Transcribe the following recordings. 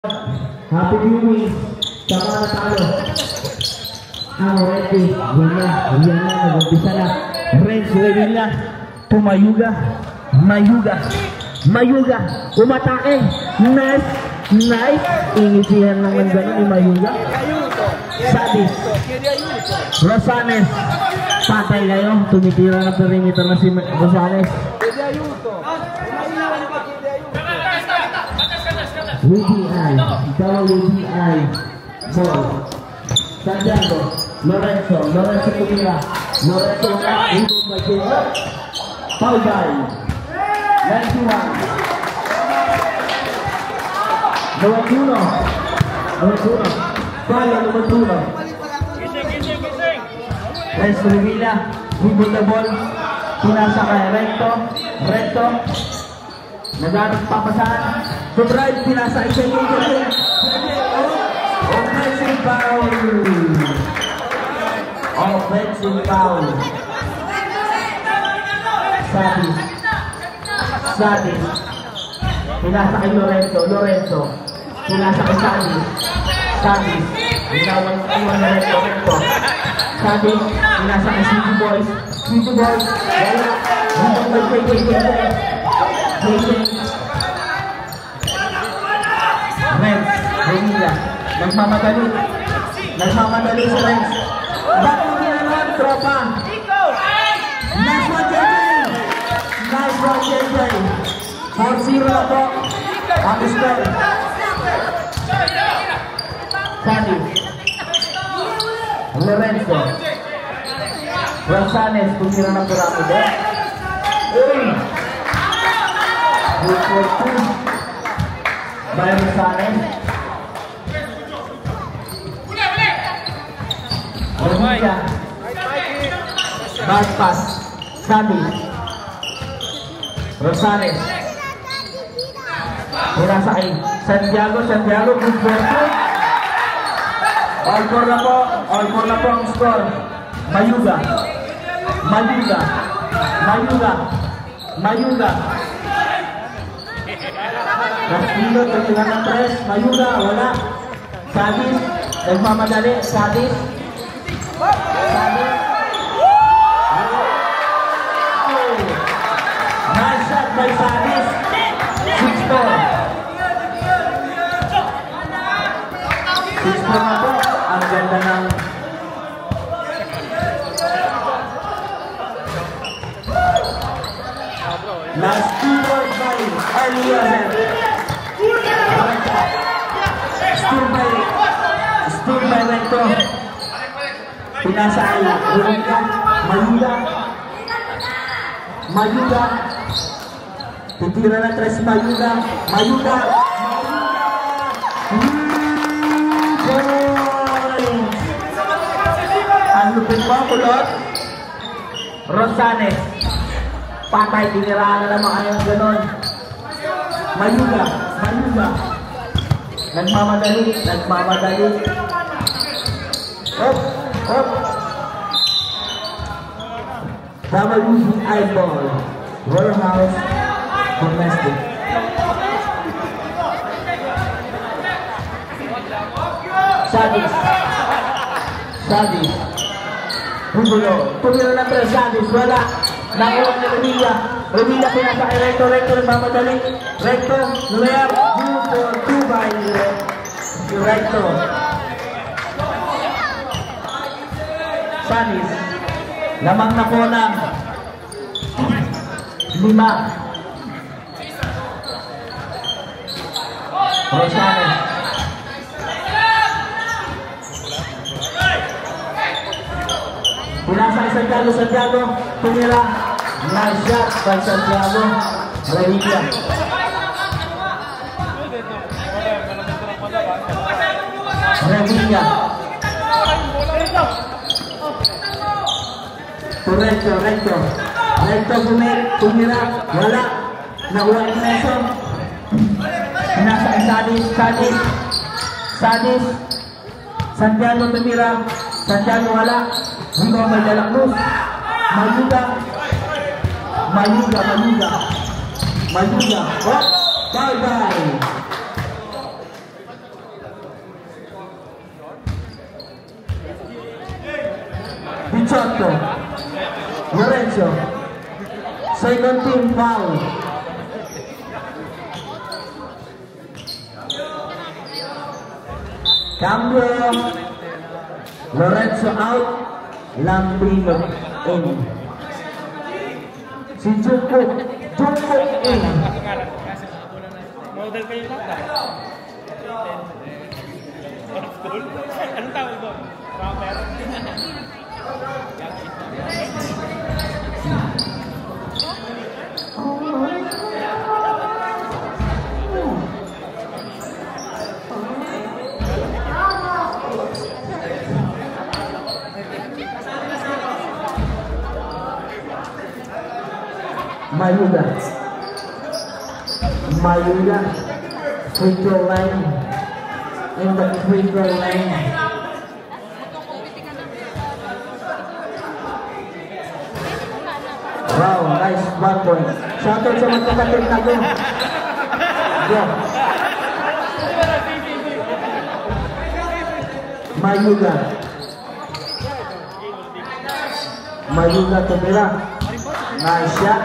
Happy viewing sa mga natalo. Ready. Yan na, nag-umpisa na. Renz Revilla, pumayuga, Mayuga, umatake. Nice. Initihan naman gano'n ni Mayuga. Sadis. Rosanes, patay kayo. Tumitira na perimeter na si Rosanes. UBI, WBI, ball. Santiago, Lorenzo Pumila, Lorenzo Magina, foul by 91. Number 1. Renz Revilla, dribble the ball, pinasa kay Recto, naghanap papasahan, to drive, pinasa isa yung offensive foul. Sadis, pinasa kay Lorenzo, pinasa kay Sadis, inawan na Recto, Sadis, pinasa kay City Boys, wala, Renz Revilla, nagmamadali si Renz. Bakit ginagawa, tropa? Nice one, JJ. 4-0 na po ang score. Sadis, Lorenzo, Rosanes, kung sila na purapo doon. Good for 2 by Rosanes. Revilla, bad pass, Sadis, Rosanes, pinasa kay Santiago, good for 2. All four na po ang score. Mayuga, Castillo, tertinan ng press. Mayuga, wala. Sadis, nagmamadali. Sadis. Nice shot by Sadis. 6-4. 6-4 na po. Ang ganda ng last 2 points by Eliasen. Steal by Recto. Pinasa ay Mayuga. Titira na 3 Mayuga. Ang lupit mo, kulot. Rosanes, patay, tiniraan na naman kayong ganon. Mayuga, nagmamadali. Up. WBI ball, Warehouse Domestic. Sadis, tumira na 3, Sadis, wala. Nakuha ni Revilla, pinasa kay Recto, nagmamadali. Recto, layup, good for 2 by Recto. Sadis, lamang na po ng 5. Rosanes, pinasa kay Santiago, tumira. Nice shot by Santiago. Revilla, Recto, tumira, wala. Nakuha ni Nelson. Pinasa kay Sadis, Santiago tumira, Santiago wala. Hindi may dalak luz. Mayuga. Bye-bye. 18. Lorenzo. Second team foul. Cambio. Lorenzo out. Lambrino in. Si Jungkook in. Model kayo bata. Anong tawag doon? Rapper? Mayuga, free throw line, in the free throw line. Wow, nice 1 point. Shout out sa magkakatid na ko. Go. Mayuga tumira. Nice shot.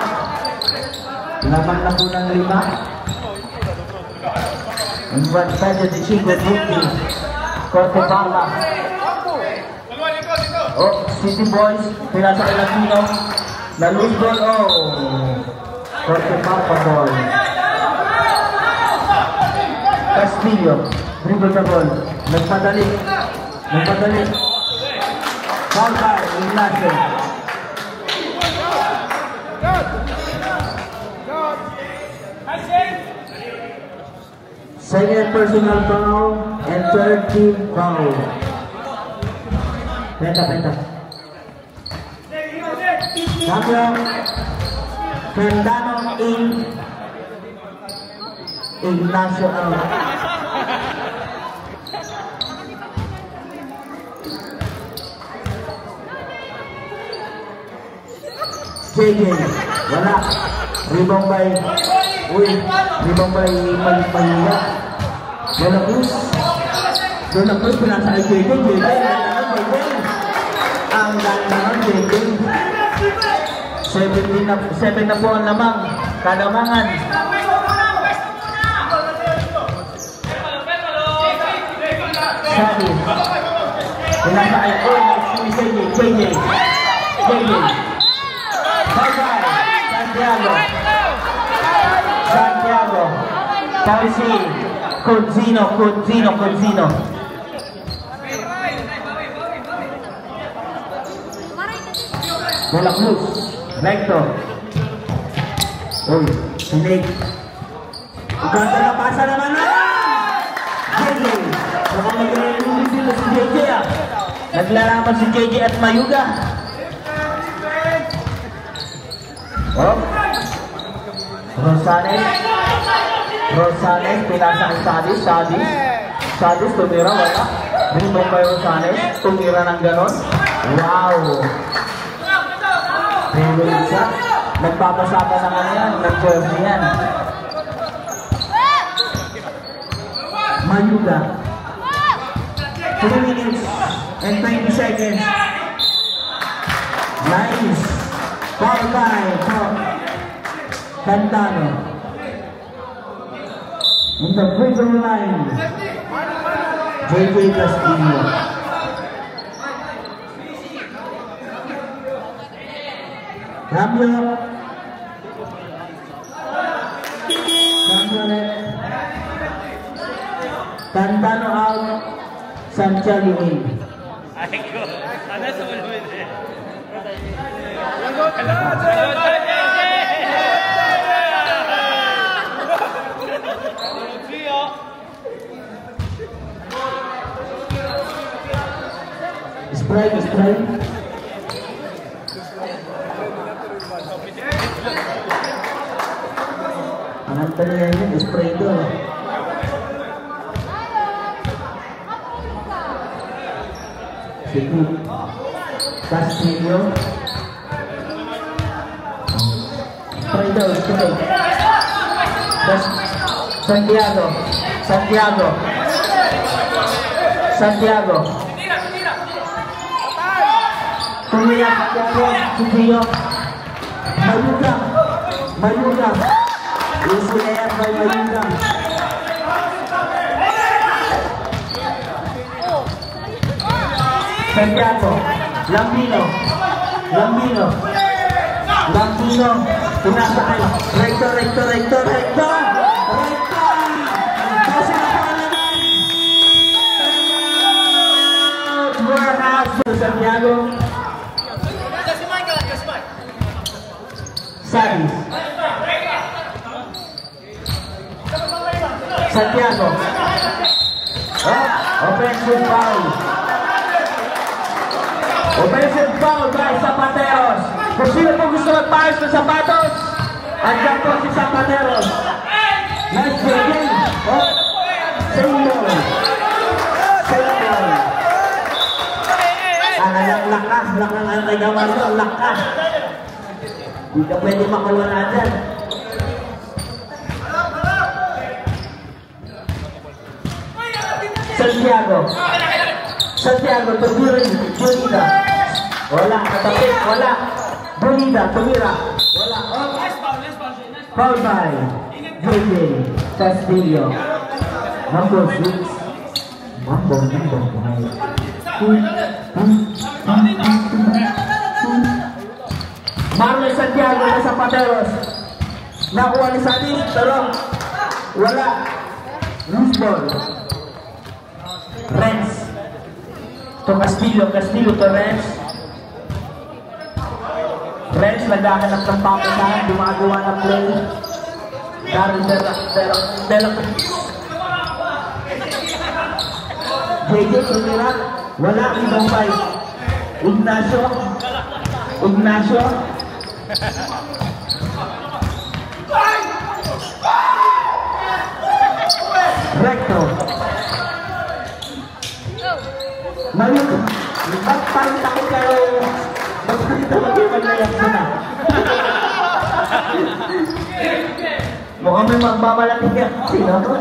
Lamang na po ng 5. Advantage di Chico Buki. Corte Bala. Oh, City Boys. Pinasa kay Latino. Na loose ball. Oh. Corte Bala ball. Castillo. Dribble the ball. Nagpadali. Foul by Ignacio. Second personal foul and third team foul. Penta. Cambio. Fernando in. Ignacio out. JJ. Wala. Rebound by Manila. Doon na Cruz pinasa ay JJ. Ang ganda ng JJ. 7 na po ang lamang. Kalamangan. Sabi. Pinasa ay JJ. Santiago. Pausi. Codzino. Bola Cruz. Recto. Uy, sinig. Ganda na pasa naman na! JJ. Baka mag-release dito si JJ ah. Naglalaman si JJ at Mayuga. Oh. Rosales, pinasa kay Sadis, tumira, wala. Rebound kay Rosales, tumira ng ganon. Wow! Rewelsa, nagpapasapa naman yan, nag-jersey yan. Mayuga. 3 minutes and 20 seconds. Nice! Foul time, Cantano. In the free throw line, JJ Castillo. Cambio. Cantano out, Santiago in. Spray. Anong tanya yun? Spray doon. Sige. Castillo. Spray daw. Santiago. Tumira Santiago, Sugio. Mayuga. Easy layup by Mayuga. Santiago, Lambino. Pinasakay. Recto. Kasi na po naman. Warehouse Santiago. Sadis. Santiago. Offensive foul by Zapateros. Kung sino po gusto mag-pass ng sapatos, andyan po si Zapateros. Nice game. Same ball. Lakas ang kagawa nyo. Lakas. Hindi ka pwede makalwala dyan. Santiago, Bonita. Wala, katapit, wala. Bonita, tumira. Wala. Foul by JJ Castillo. Number 6. Mambo. Marlon Santiago na Zapateros. Nakuha ni Sadis, pero wala. Loose ball. Renz to Castillo to Renz. Renz naghahanap ng papuntahan, gumagawa ng play. Daryl Dela JJ tumira, wala, ibang fight. Ignacio Recto. Mayuk, ba't parang takot kayo? Ba't dito mag-iwag-layap sila? Mukhang may magbabalati ka. Sino to?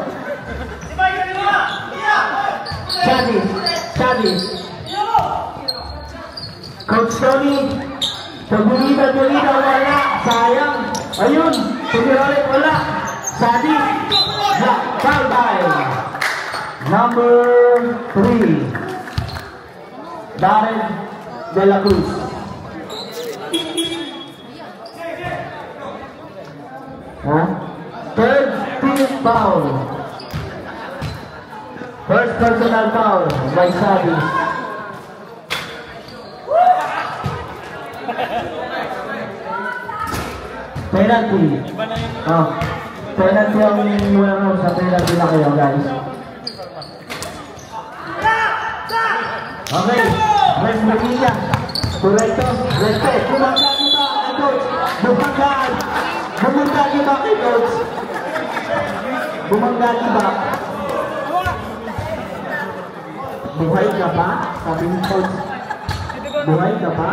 Sadis. Coach Tony. Bonita, wala. Sayang. Ayun, tumirolit, wala. Sadis. Foul by number 3. Daryl De La Cruz. Third team foul. First personal foul by Sadis. Penalty. Penalty ang muna sa penalty na kayo, guys. Okay, Res Magilla. Correcto. Bumangga kita kay Coach. Bumangga kita kay Coach. Bumangga kita. Buhay ka pa? Sabi ni Coach. Buhay ka pa?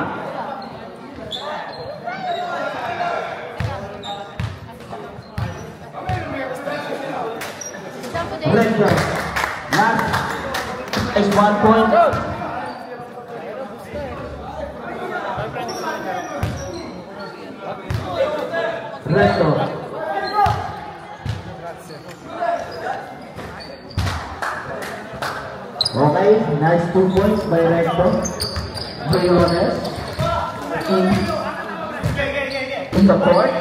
Recto. Last is 1 point. Recto. Okay, nice 2 points by Recto. Briones in the court.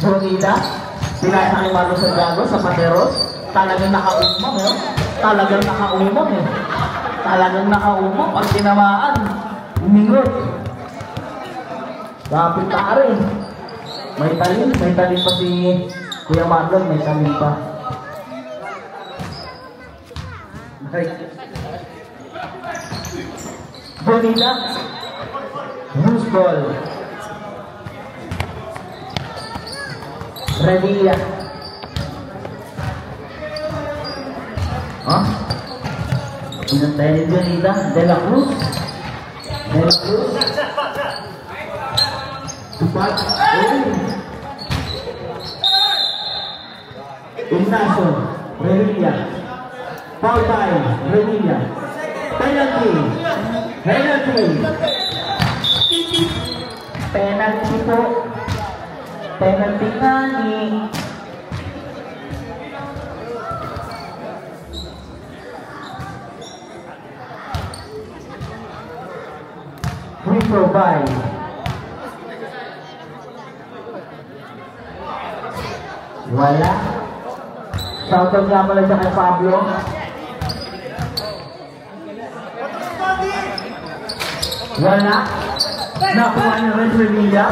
Bonita. Pinasa kay Marlon Santiago sa Zapateros. Talagang nakaumang eh. Talagang nakaumang. Pag tinamaan, umingot. Kapit ka rin. May talim pa si Kuya Marlon, may talim pa. Bonita. Loose ball. Revilla. Pinantay ni Bonita. De La Cruz. Tupat. Ignacio. Revilla. Foul by Revilla. Penalty. Penalty. Penalty po. Penalty nga ni free throw by wala. Shoutout nga pala siya kay Pablo. Wala. Nakuha niya rin Revilla.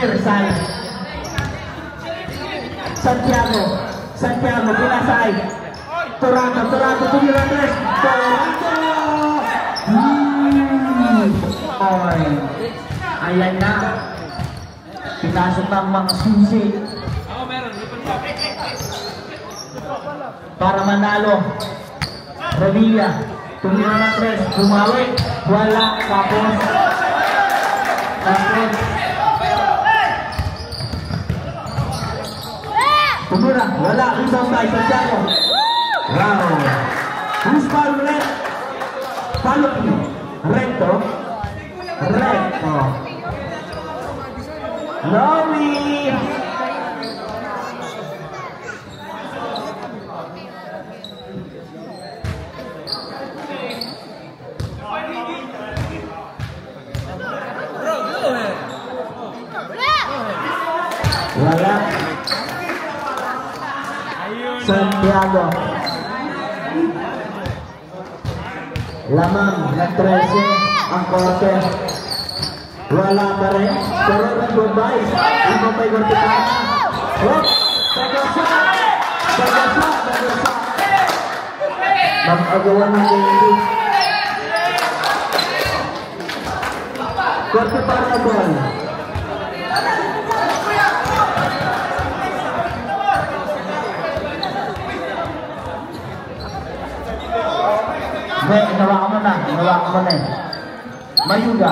Rizal. Santiago. Santiago, pinasay. Toronto, Toronto, tumira tres. Toronto! Oy. Ayan na. Pinasok ng mga susi. Para manalo. Revilla. Tumira na tres. Bumawi. Wala. Tapos. Tapos. Tumira. Wala. Rebound tayo. Santiago. Wow. Who's foul ulit? Follow me. Recto. Recto. Lowy. Wala. Santiago. Lamang ng 13 ang korte. Wala pa rin. Pero nag-goodbye. Ito pa'y vertical. Hop! Tagasa! Tagasa! Tagasa! Mag-agawa ng game. Korte para na ball. Hindi, inawa mo na. Inawa mo na eh. Mayuga.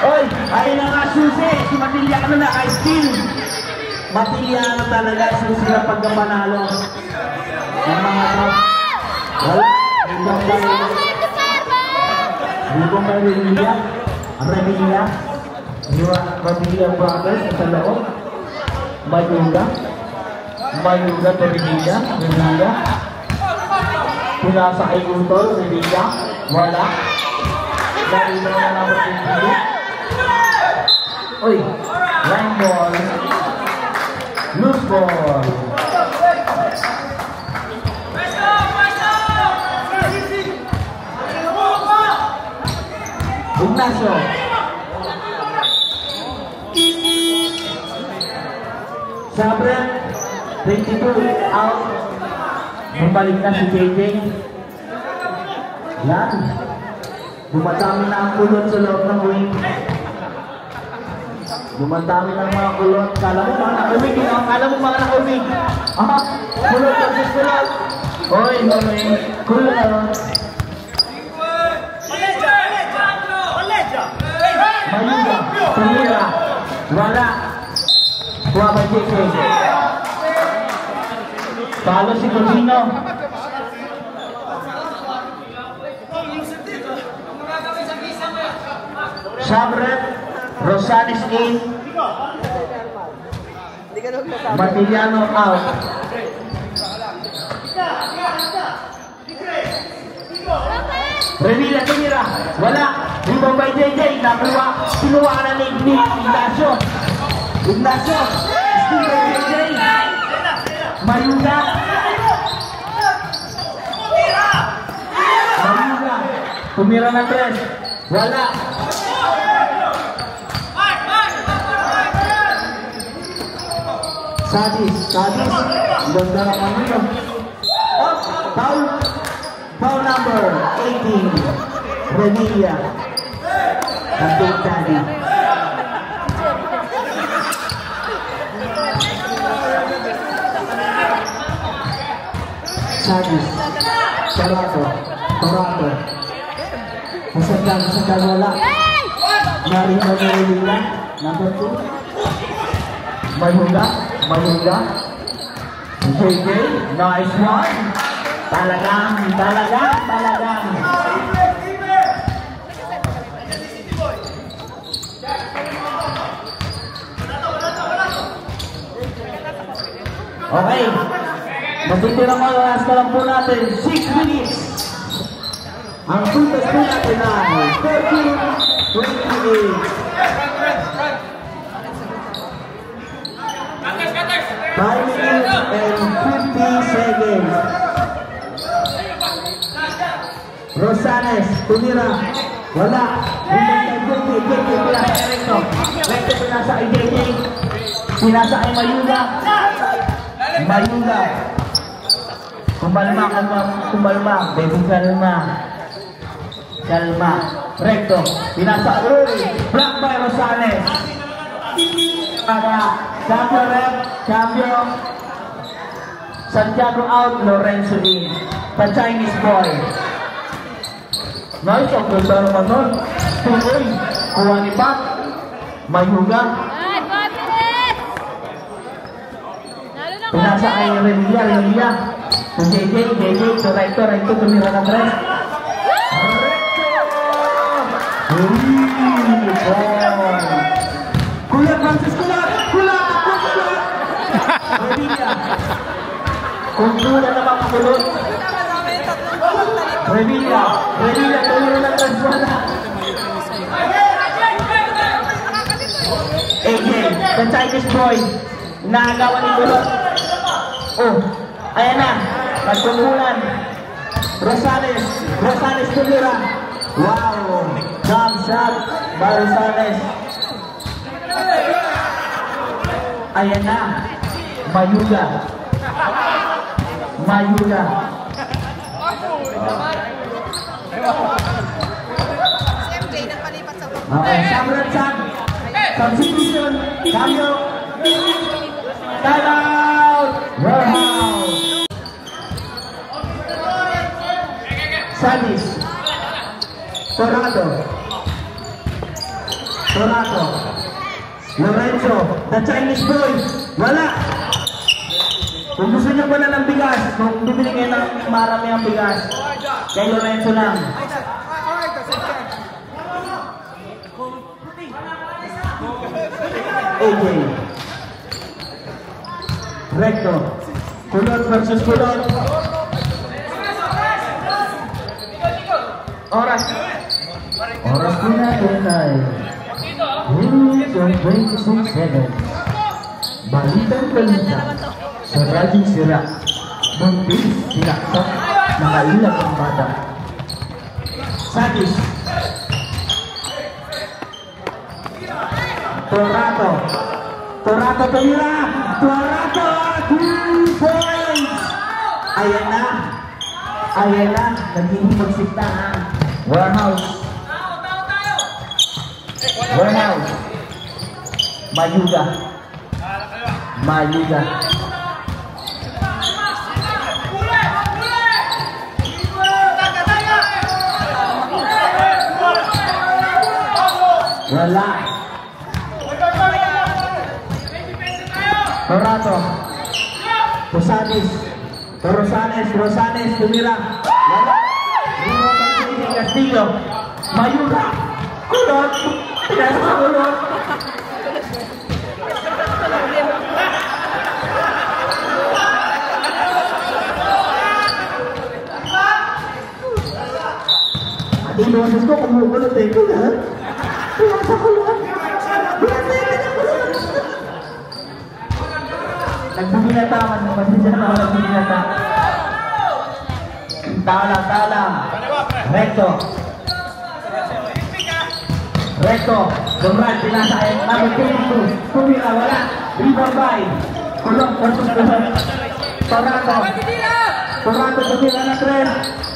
Oy, ayun na nga susi. Si Matiliano na kay Steel. Matiliano talaga susi na pagkapanalo. Ang mga top. Wala. Hindi ko may Revilla. Revilla. Revilla Brothers sa loob. Mayuga. Mayuga to Revilla. Revilla. Pinasa kay Utol. Revilla. Wala. Dahil na naman Revilla. Uy. Line ball. Loose ball. Ignacio. Sabret. 22 out. Bumalik na si JJ. Yan. Dumadami na ang kulot sa loob ng wing. Dumadami na ang mga kulot. Kala mo mga nakumig. Kala mo mga nakumig. Aha. Kulot versus kulot. Oy, oy. Kulot. Mayuga. Tumira. Wala. Kuha ba JJ? Palo si Cosino. Sabret. Rosales in. Matiliano out. Revilla tumira. Wala. Rebound by JJ. Nakuha. Kinuha na ni Ignacio. Ignacio. Still by JJ. Mayuga. Mayuga. Tumira na tres. Wala. Sadis. Sadis. Ganda naman nito. Oh, foul. Foul number 18. Revilla. Ang Big Daddy. Sadis. Toronto. Toronto. Masagdan wala. Marino Revilla. Number 2. Mayuga. JJ, nice one. Talagang. Okay. Matitira mo, last na lang po natin. 6 minutes. Ang puntas po natin ay 13-28. 5 minutes and 50 seconds. Rosales, tumira. Wala. Recto pinasa ay JJ. Pinasa ay Mayuga. Kumalma. Baby, kalma. Recto. Pinasa ulit. Block by Rosales. Champion. Santiago out, Lorenzo in. The Chinese boy. Nice, ang ganda naman nun. Tuloy, kuha ni Pat. Mayuga. Pinasa ay Revilla. To JJ, to Recto, tumira na tres. Kuya Francis, kulat! Revilla. Kung kulat na makakulot. Revilla, tumira na tres. AJ, the Chinese boy. Naagawan ni Kulot. Oh, ayan na. Nagtungkulan. Rosales tumira. Wow. Jump shot by Rosales. Ayan na. Mayuga. Okay, Samrat Sam. Substitution. Cambio. Time out! Warehouse! Sadis. Torado. Lorenzo. The Chinese boy. Wala. Kung gusto niyo po na ng bigas, kung bibili kayo ng marami ang bigas, kay Lorenzo lang. AJ. Recto. Kulot versus Kulot. Oras po natin ay 26-7. Balitang sa Radyong Sira. Buntis sinaksak nakailag ang bata. Sadis. Torado tumira. 2 points. Ayan na. Naghihimagsiptahan. Warehouse. Mayuga. Wala. Torado. Rosales tumira. Wala. Castillo. Mayuga. Kulot. Pinasa Kulot. Ati boses ko kumukulot eh. Kulot. Pinasa Kulot. Nagbubinata man. Pasensya na ako nagbubinata. Talang. Recto. Lumrad, pinasa ay number 22. Tumira, wala. Rebound by Kulot versus Kulot. Torado tumira na tres.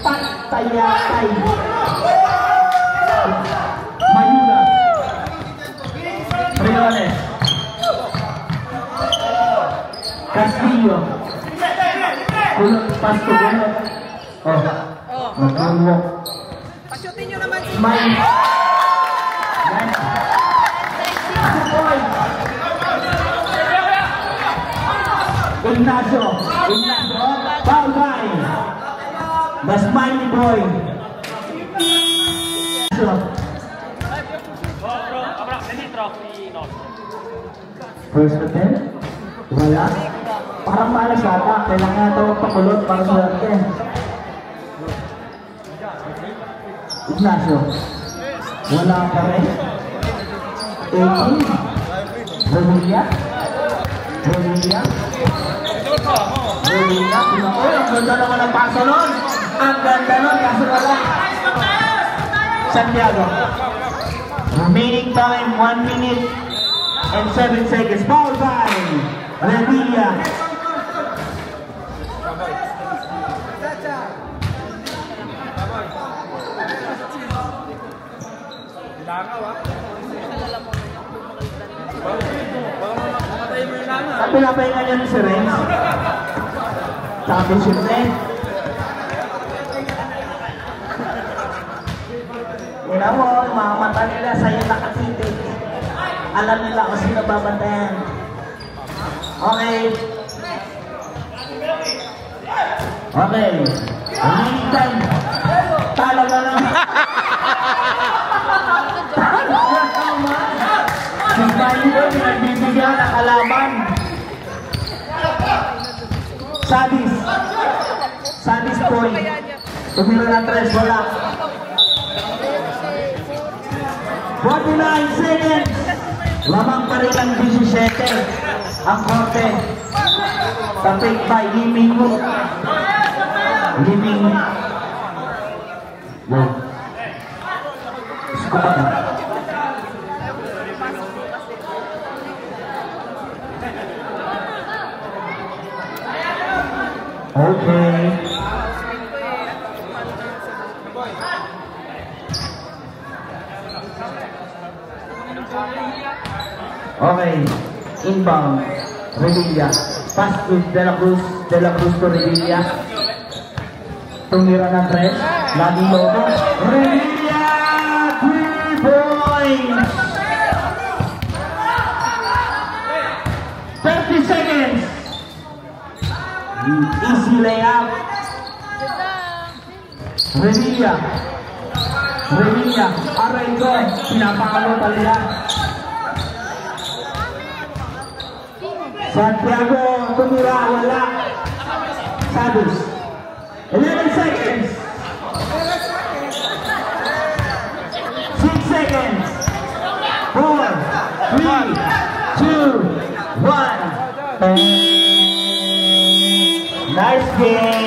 Patayatay. Mayuga. Briones. Castillo. Kulot, pasto, Kulot. Nagulwok. Pasyutin nyo naman si May. Ignacio, foul by the Smiley Boy. First attempt, wala. Parang malas ata, kailangan ito magpakulot para sa atin. Ignacio, wala pa rin. 18, Romilla, ang ganda naman ang paso nun. Ang ganda nun, kaso wala. Santiago. Remaining time, 1 minute and 7 seconds. Foul by Revilla. Ang pinapahinga niya ni si Renz. Championship na eh. Ina mo, mga mata nila sa'yo nakatitig. Alam nila kung sino babantayan. Okay. Okay. Remaining time. Talaga lang. Si Smiley Boy, pinagbibigyan ng kalaban. Sadis Boy. Tumira na 3, wala. 49 seconds. Lamang pa rin ang 17. Ang korte. Tapik by Liming. Wow. Skupa na. Okay. Okay. Inbound. Revilla. Pass to De La Cruz to Revilla. Tumira ng 3. Laging lobo. Revilla! 3 points! 30 seconds! Easy layup. Revilla. Aray ko. Pinapakalo talaga. Santiago, tumira, wala. Sadus. 11 seconds. 6 seconds. 4, 3, 2, 1. Nice game.